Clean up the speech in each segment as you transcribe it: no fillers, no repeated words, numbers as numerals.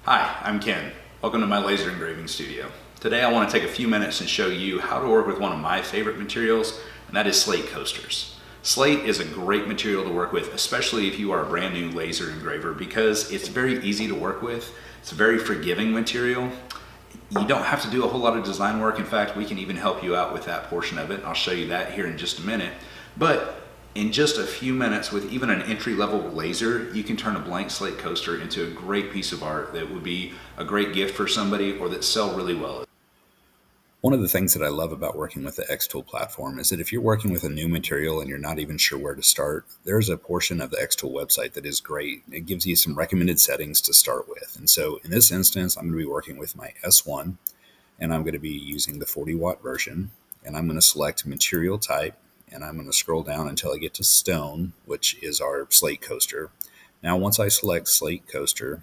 Hi, I'm Ken. Welcome to my laser engraving studio. Today I want to take a few minutes and show you how to work with one of my favorite materials, and that is slate coasters. Slate is a great material to work with, especially if you are a brand new laser engraver, because it's very easy to work with. It's a very forgiving material. You don't have to do a whole lot of design work. In fact, we can even help you out with that portion of it. I'll show you that here in just a minute. But in just a few minutes, with even an entry-level laser, you can turn a blank slate coaster into a great piece of art that would be a great gift for somebody or that sell really well. One of the things that I love about working with the XTool platform is that if you're working with a new material and you're not even sure where to start, there's a portion of the XTool website that is great. It gives you some recommended settings to start with. And so in this instance, I'm going to be working with my S1, and I'm going to be using the 40-watt version, and I'm going to select material type, and I'm going to scroll down until I get to stone, which is our slate coaster. Now, once I select slate coaster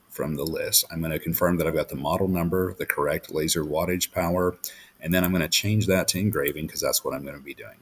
from the list, I'm going to confirm that I've got the model number, the correct laser wattage power, and then I'm going to change that to engraving because that's what I'm going to be doing.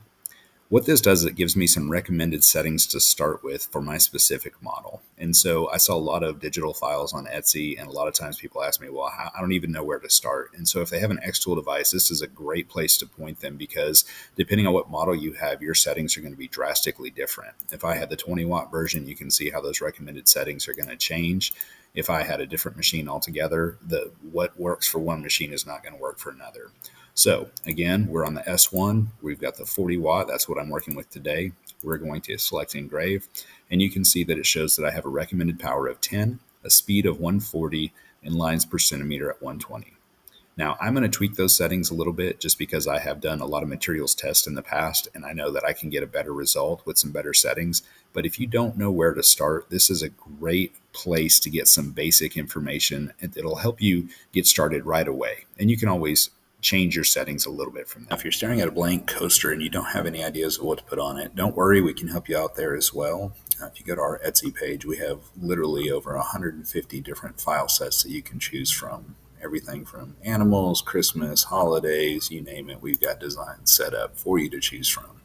What this does is it gives me some recommended settings to start with for my specific model. And so I saw a lot of digital files on Etsy, and a lot of times people ask me, well, I don't even know where to start. And so if they have an XTool device, this is a great place to point them, because depending on what model you have, your settings are going to be drastically different. If I had the 20-watt version, you can see how those recommended settings are going to change. If I had a different machine altogether, what works for one machine is not going to work for another. So again, we're on the S1. We've got the 40 watt. That's what I'm working with today. We're going to select engrave, and you can see that it shows that I have a recommended power of 10, a speed of 140, and lines per centimeter at 120. Now, I'm going to tweak those settings a little bit just because I have done a lot of materials tests in the past, and I know that I can get a better result with some better settings. But if you don't know where to start, this is a great place to get some basic information. It'll help you get started right away. And you can always change your settings a little bit from that. If you're staring at a blank coaster and you don't have any ideas of what to put on it, don't worry, we can help you out there as well. If you go to our Etsy page, we have literally over 150 different file sets that you can choose from. Everything from animals, Christmas, holidays, you name it, we've got designs set up for you to choose from.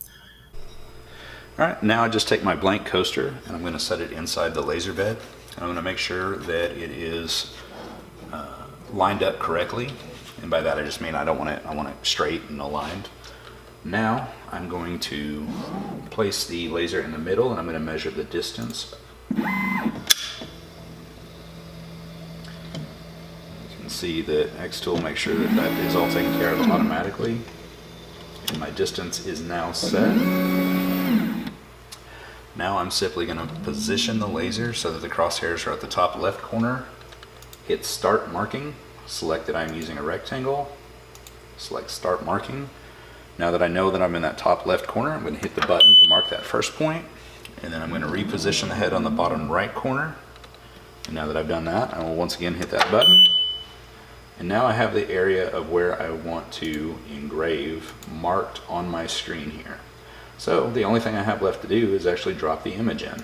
All right, now I just take my blank coaster and I'm going to set it inside the laser bed. And I'm going to make sure that it is lined up correctly. And by that I just mean I want it straight and aligned. Now I'm going to place the laser in the middle, and I'm going to measure the distance. You can see that XTool makes sure that that is all taken care of automatically. And my distance is now set. Now I'm simply going to position the laser so that the crosshairs are at the top left corner. Hit start marking. Select that I'm using a rectangle, select start marking. Now that I know that I'm in that top left corner, I'm going to hit the button to mark that first point, and then I'm going to reposition the head on the bottom right corner. And now that I've done that, I will once again hit that button. And now I have the area of where I want to engrave marked on my screen here. So the only thing I have left to do is actually drop the image in.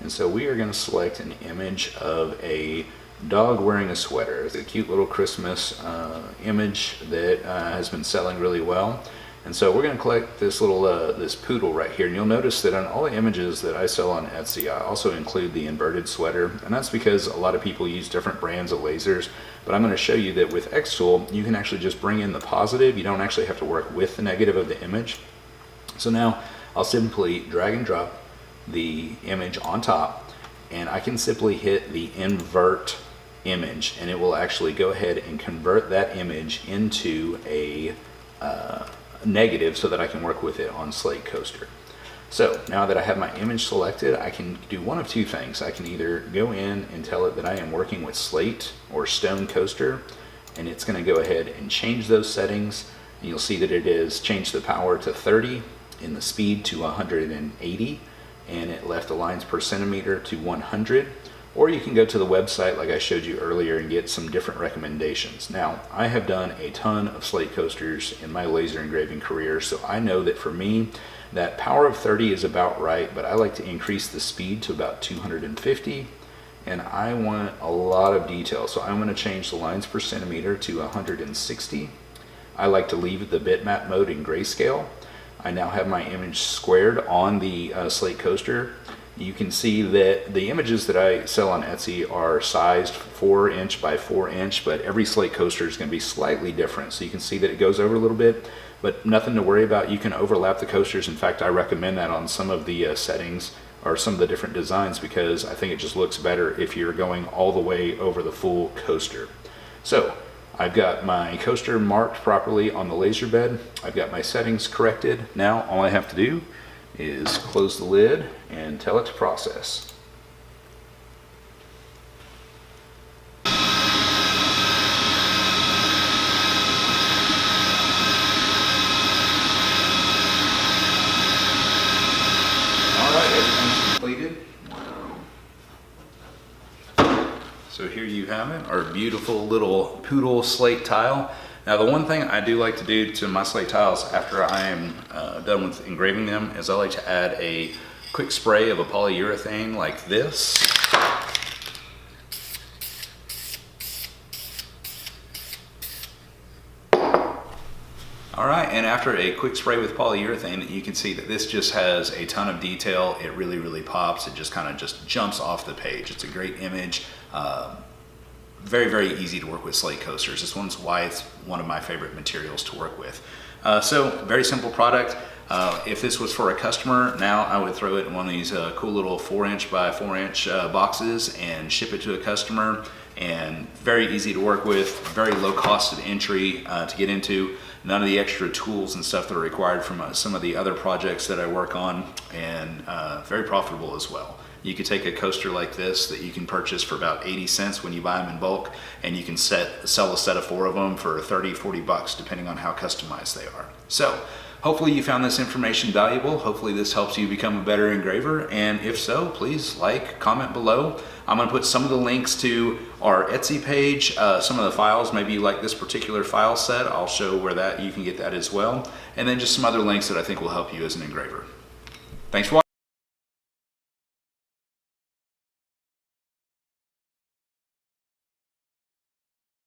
And so we are going to select an image of a dog wearing a sweater. It's a cute little Christmas image that has been selling really well. And so we're going to collect this little this poodle right here. And you'll notice that on all the images that I sell on Etsy, I also include the inverted sweater. And that's because a lot of people use different brands of lasers. But I'm going to show you that with XTool, you can actually just bring in the positive. You don't actually have to work with the negative of the image. So now I'll simply drag and drop the image on top, and I can simply hit the invert image, and it will actually go ahead and convert that image into a negative so that I can work with it on slate coaster. So now that I have my image selected, I can do one of two things. I can either go in and tell it that I am working with slate or stone coaster, and it's going to go ahead and change those settings. And you'll see that it has changed the power to 30 and the speed to 180, and it left the lines per centimeter to 100. Or you can go to the website like I showed you earlier and get some different recommendations. Now, I have done a ton of slate coasters in my laser engraving career, so I know that for me, that power of 30 is about right, but I like to increase the speed to about 250, and I want a lot of detail, so I'm going to change the lines per centimeter to 160. I like to leave the bitmap mode in grayscale. I now have my image squared on the slate coaster, you can see that the images that I sell on Etsy are sized 4" by 4", but every slate coaster is going to be slightly different. So you can see that it goes over a little bit, but nothing to worry about. You can overlap the coasters. In fact, I recommend that on some of the settings or some of the different designs, because I think it just looks better if you're going all the way over the full coaster. So I've got my coaster marked properly on the laser bed. I've got my settings corrected. Now all I have to do is close the lid and tell it to process. Alright, everything's completed. So here you have it, our beautiful little poodle slate tile. Now the one thing I do like to do to my slate tiles after I am done with engraving them is I like to add a quick spray of a polyurethane like this. Alright, and after a quick spray with polyurethane, you can see that this just has a ton of detail. It really pops. It just kind of just jumps off the page. It's a great image. Very easy to work with slate coasters. This one's why it's one of my favorite materials to work with. So very simple product. If this was for a customer, now I would throw it in one of these cool little 4" by 4" boxes and ship it to a customer. And very easy to work with, very low cost of entry to get into. None of the extra tools and stuff that are required from some of the other projects that I work on, and very profitable as well. You could take a coaster like this that you can purchase for about 80 cents when you buy them in bulk, and you can sell a set of 4 of them for 30, 40 bucks, depending on how customized they are. So hopefully you found this information valuable. Hopefully this helps you become a better engraver, and if so, please like, comment below. I'm going to put some of the links to our Etsy page, some of the files. Maybe you like this particular file set. I'll show where you can get that as well, and then just some other links that I think will help you as an engraver. Thanks for watching.